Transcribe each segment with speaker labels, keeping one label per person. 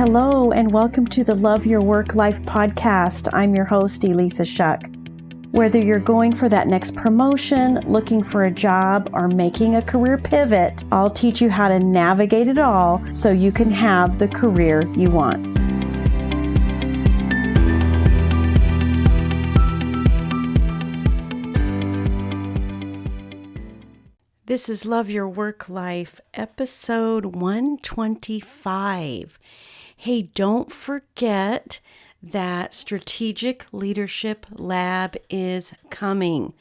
Speaker 1: Hello, and welcome to the Love Your Work Life podcast. I'm your host, Elissa Shuck. Whether you're going for that next promotion, looking for a job, or making a career pivot, I'll teach you how to navigate it all so you can have the career you want. This is Love Your Work Life, episode 125. Hey, don't forget that Strategic Leadership Lab is coming.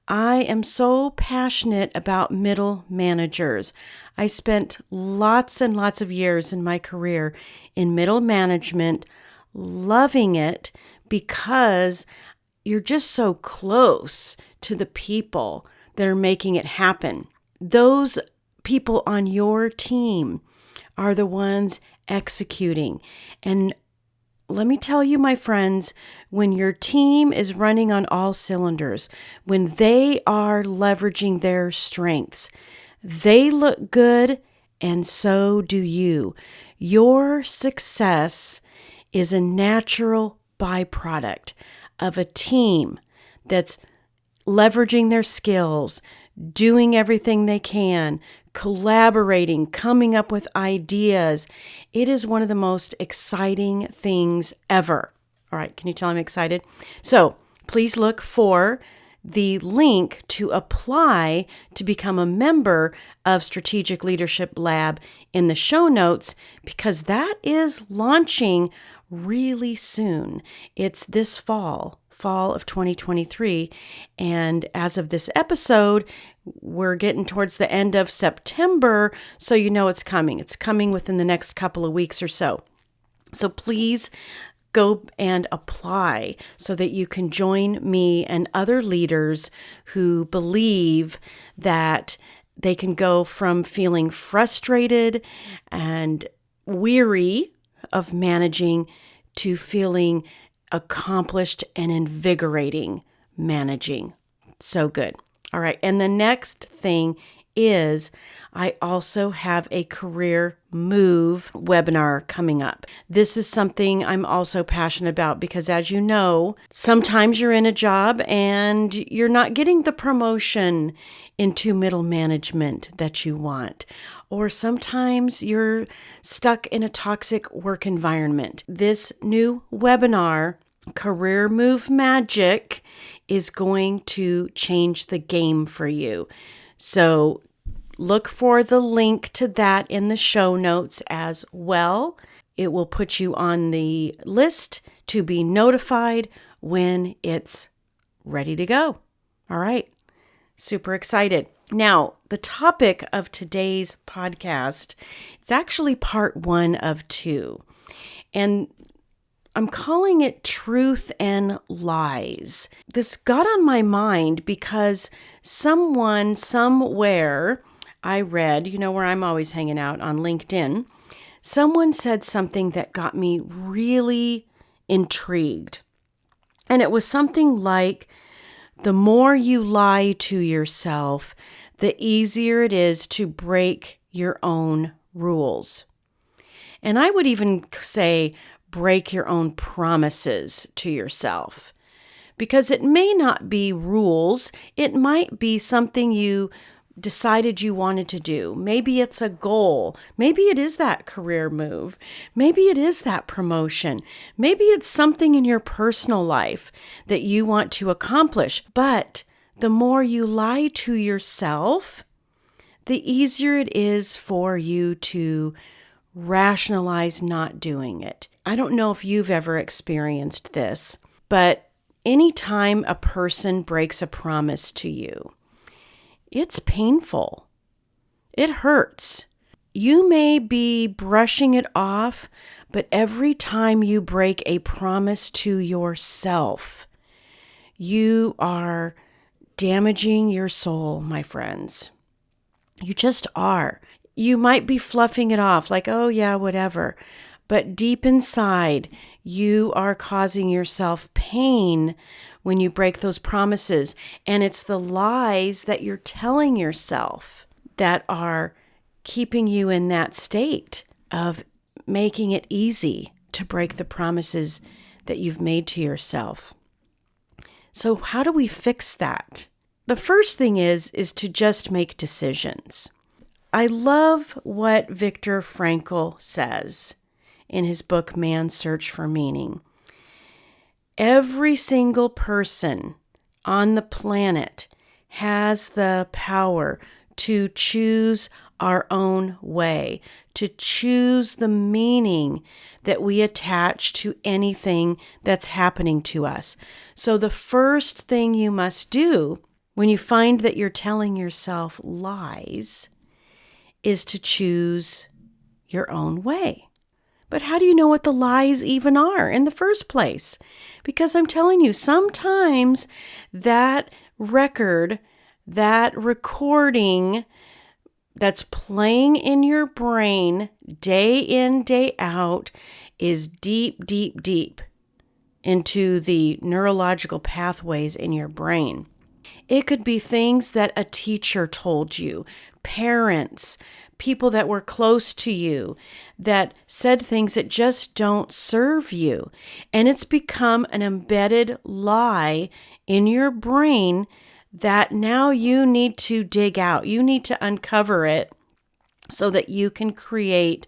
Speaker 1: I am so passionate about middle managers. I spent lots and lots of years in my career in middle management, loving it because you're just so close to the people that are making it happen. Those people on your team are the ones executing. And let me tell you, my friends, when your team is running on all cylinders, when they are leveraging their strengths, they look good, and so do you. Your success is a natural byproduct of a team that's leveraging their skills, doing everything they can, collaborating, coming up with ideas. It is one of the most exciting things ever. All right, can you tell I'm excited? So please look for the link to apply to become a member of Strategic Leadership Lab in the show notes, because that is launching really soon. It's this fall of 2023. And as of this episode, we're getting towards the end of September, so you know it's coming. It's coming within the next couple of weeks or so. So please go and apply so that you can join me and other leaders who believe that they can go from feeling frustrated and weary of managing to feeling accomplished and invigorating managing. So good. All right. And the next thing is I also have a career move webinar coming up. This is something I'm also passionate about because, as you know, sometimes you're in a job and you're not getting the promotion into middle management that you want. Or sometimes you're stuck in a toxic work environment. This new webinar, Career Move Magic, is going to change the game for you. So look for the link to that in the show notes as well. It will put you on the list to be notified when it's ready to go. All right. Super excited. Now, the topic of today's podcast, it's actually part 1 of 2. And I'm calling it Truth and Lies. This got on my mind because someone somewhere I read, you know where I'm always hanging out, on LinkedIn, someone said something that got me really intrigued. And it was something like, the more you lie to yourself, the easier it is to break your own rules. And I would even say break your own promises to yourself. Because it may not be rules, it might be something you decided you wanted to do. Maybe it's a goal. Maybe it is that career move. Maybe it is that promotion. Maybe it's something in your personal life that you want to accomplish. But the more you lie to yourself, the easier it is for you to rationalize not doing it. I don't know if you've ever experienced this, but anytime a person breaks a promise to you, it's painful. It hurts. You may be brushing it off, but every time you break a promise to yourself, you are damaging your soul, my friends. You just are. You might be fluffing it off like, oh yeah, whatever. But deep inside, you are causing yourself pain when you break those promises. And it's the lies that you're telling yourself that are keeping you in that state of making it easy to break the promises that you've made to yourself. So how do we fix that? The first thing is to just make decisions. I love what Viktor Frankl says in his book, Man's Search for Meaning. Every single person on the planet has the power to choose our own way, to choose the meaning that we attach to anything that's happening to us. So the first thing you must do when you find that you're telling yourself lies is to choose your own way. But how do you know what the lies even are in the first place? Because I'm telling you, sometimes that record, that recording that's playing in your brain day in, day out is deep, deep, deep into the neurological pathways in your brain. It could be things that a teacher told you, parents, people that were close to you that said things that just don't serve you. And it's become an embedded lie in your brain that now you need to dig out. You need to uncover it so that you can create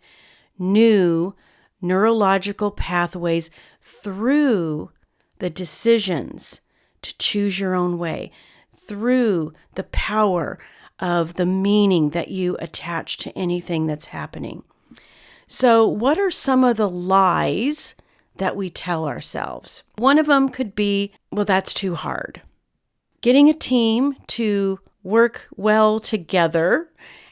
Speaker 1: new neurological pathways through the decisions to choose your own way, through the power of the meaning that you attach to anything that's happening. So what are some of the lies that we tell ourselves? One of them could be, well, that's too hard. Getting a team to work well together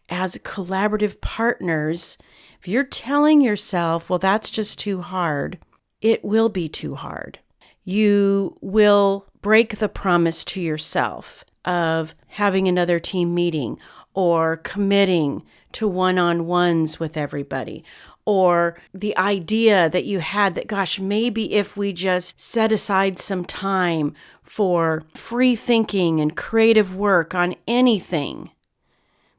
Speaker 1: as collaborative partners, if you're telling yourself, well, that's just too hard, it will be too hard. You will break the promise to yourself of having another team meeting or committing to one-on-ones with everybody, or the idea that you had that, gosh, maybe if we just set aside some time for free thinking and creative work on anything.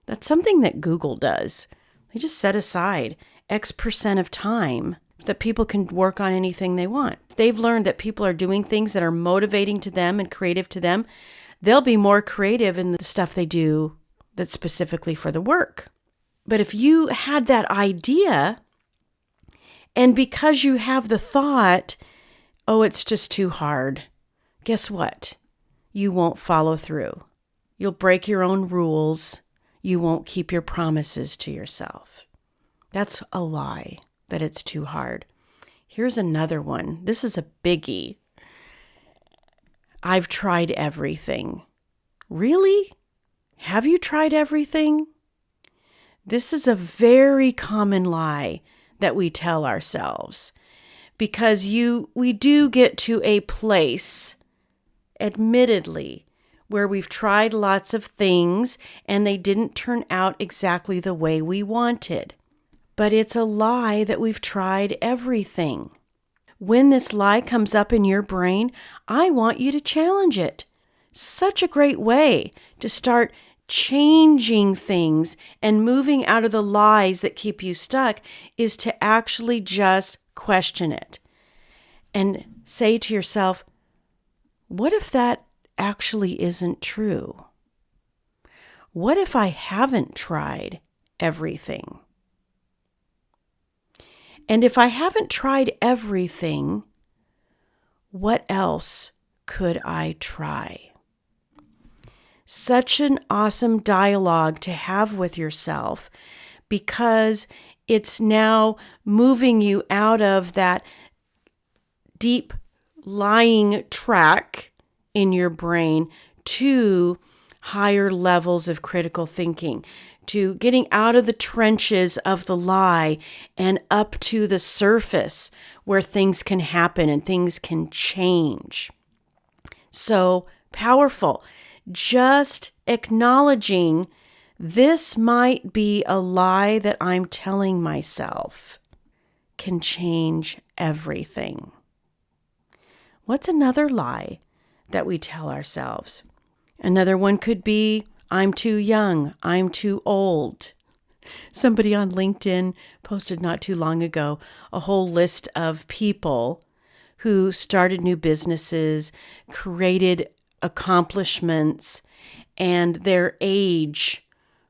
Speaker 1: That's something that Google does. They just set aside X% of time that people can work on anything they want. They've learned that people are doing things that are motivating to them and creative to them. They'll be more creative in the stuff they do that's specifically for the work. But if you had that idea, and because you have the thought, oh, it's just too hard, guess what? You won't follow through. You'll break your own rules. You won't keep your promises to yourself. That's a lie, that it's too hard. Here's another one. This is a biggie. I've tried everything. Really? Have you tried everything? This is a very common lie that we tell ourselves, because we do get to a place, admittedly, where we've tried lots of things and they didn't turn out exactly the way we wanted. But it's a lie that we've tried everything. When this lie comes up in your brain, I want you to challenge it. Such a great way to start changing things and moving out of the lies that keep you stuck is to actually just question it and say to yourself, what if that actually isn't true? What if I haven't tried everything? And if I haven't tried everything, what else could I try? Such an awesome dialogue to have with yourself, because it's now moving you out of that deep lying track in your brain to higher levels of critical thinking, to getting out of the trenches of the lie and up to the surface where things can happen and things can change. So powerful. Just acknowledging this might be a lie that I'm telling myself can change everything. What's another lie that we tell ourselves? Another one could be, I'm too young, I'm too old. Somebody on LinkedIn posted not too long ago a whole list of people who started new businesses, created accomplishments, and their age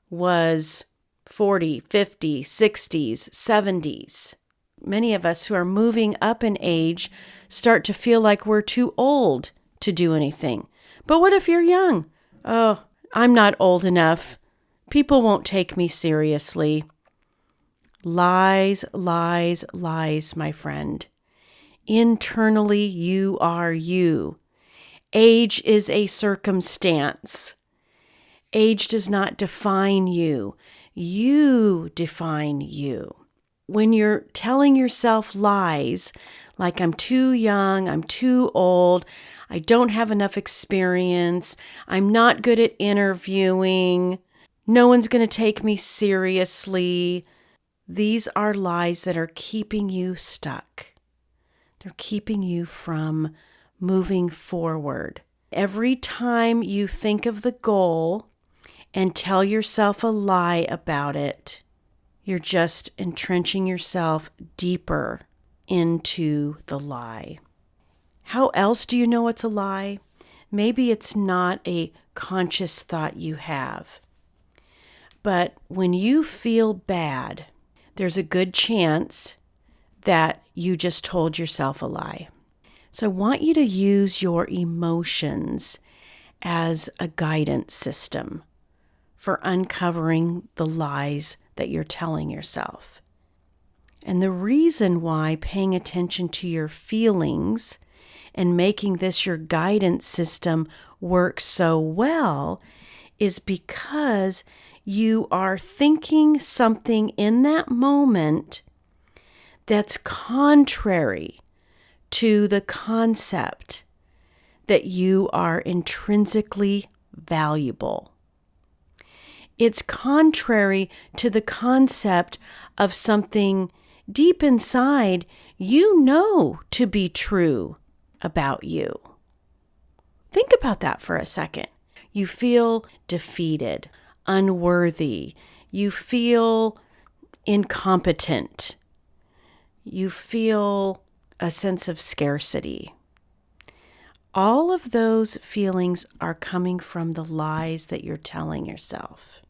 Speaker 1: was 40, 50, 60s, 70s. Many of us who are moving up in age start to feel like we're too old to do anything. But what if you're young? Oh, I'm not old enough. People won't take me seriously. Lies, lies, lies, my friend. Internally, you are you. Age is a circumstance. Age does not define you. You define you. When you're telling yourself lies, like I'm too young, I'm too old, I don't have enough experience, I'm not good at interviewing, no one's going to take me seriously, these are lies that are keeping you stuck. They're keeping you from moving forward. Every time you think of the goal and tell yourself a lie about it, you're just entrenching yourself deeper into the lie. How else do you know it's a lie? Maybe it's not a conscious thought you have. But when you feel bad, there's a good chance that you just told yourself a lie. So I want you to use your emotions as a guidance system for uncovering the lies that you're telling yourself. And the reason why paying attention to your feelings and making this your guidance system works so well is because you are thinking something in that moment that's contrary to the concept that you are intrinsically valuable. It's contrary to the concept of something deep inside you know to be true about you. Think about that for a second. You feel defeated, unworthy. You feel incompetent. You feel a sense of scarcity. All of those feelings are coming from the lies that you're telling yourself.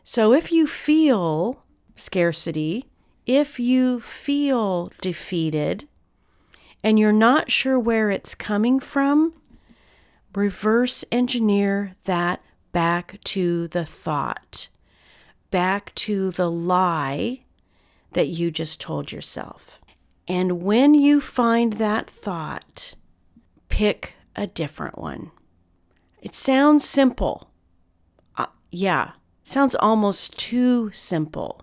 Speaker 1: So if you feel scarcity, if you feel defeated, and you're not sure where it's coming from, reverse engineer that back to the thought, back to the lie that you just told yourself. And when you find that thought, pick a different one. It sounds simple. Sounds almost too simple,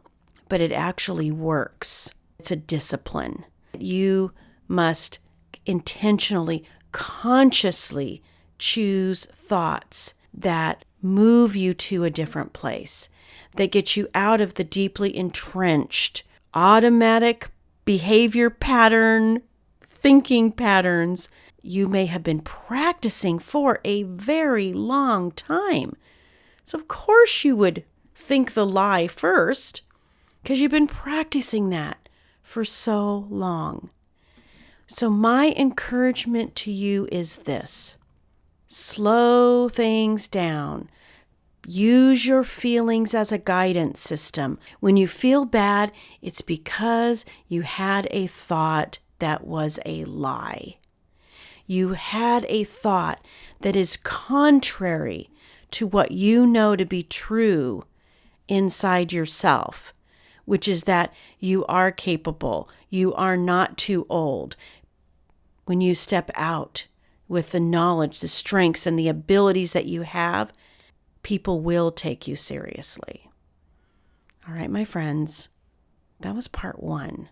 Speaker 1: but it actually works. It's a discipline. You must intentionally, consciously choose thoughts that move you to a different place, that get you out of the deeply entrenched, automatic behavior pattern, thinking patterns you may have been practicing for a very long time. So of course you would think the lie first, because you've been practicing that for so long. So my encouragement to you is this: slow things down. Use your feelings as a guidance system. When you feel bad, it's because you had a thought that was a lie. You had a thought that is contrary to what you know to be true inside yourself, which is that you are capable, you are not too old. When you step out with the knowledge, the strengths, and the abilities that you have, people will take you seriously. All right, my friends, that was part 1.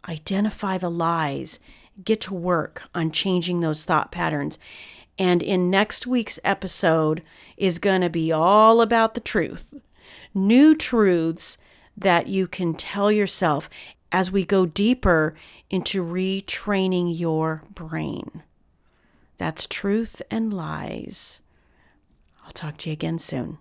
Speaker 1: Identify the lies. Get to work on changing those thought patterns. And in next week's episode is going to be all about the truth. New truths that you can tell yourself as we go deeper into retraining your brain. That's truth and lies. I'll talk to you again soon.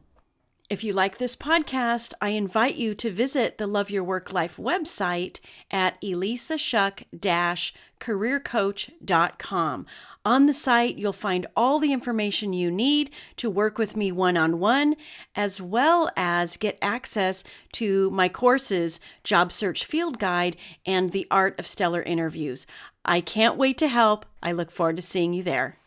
Speaker 1: If you like this podcast, I invite you to visit the Love Your Work Life website at elissashuck-careercoach.com. On the site, you'll find all the information you need to work with me one-on-one, as well as get access to my courses, Job Search Field Guide, and The Art of Stellar Interviews. I can't wait to help. I look forward to seeing you there.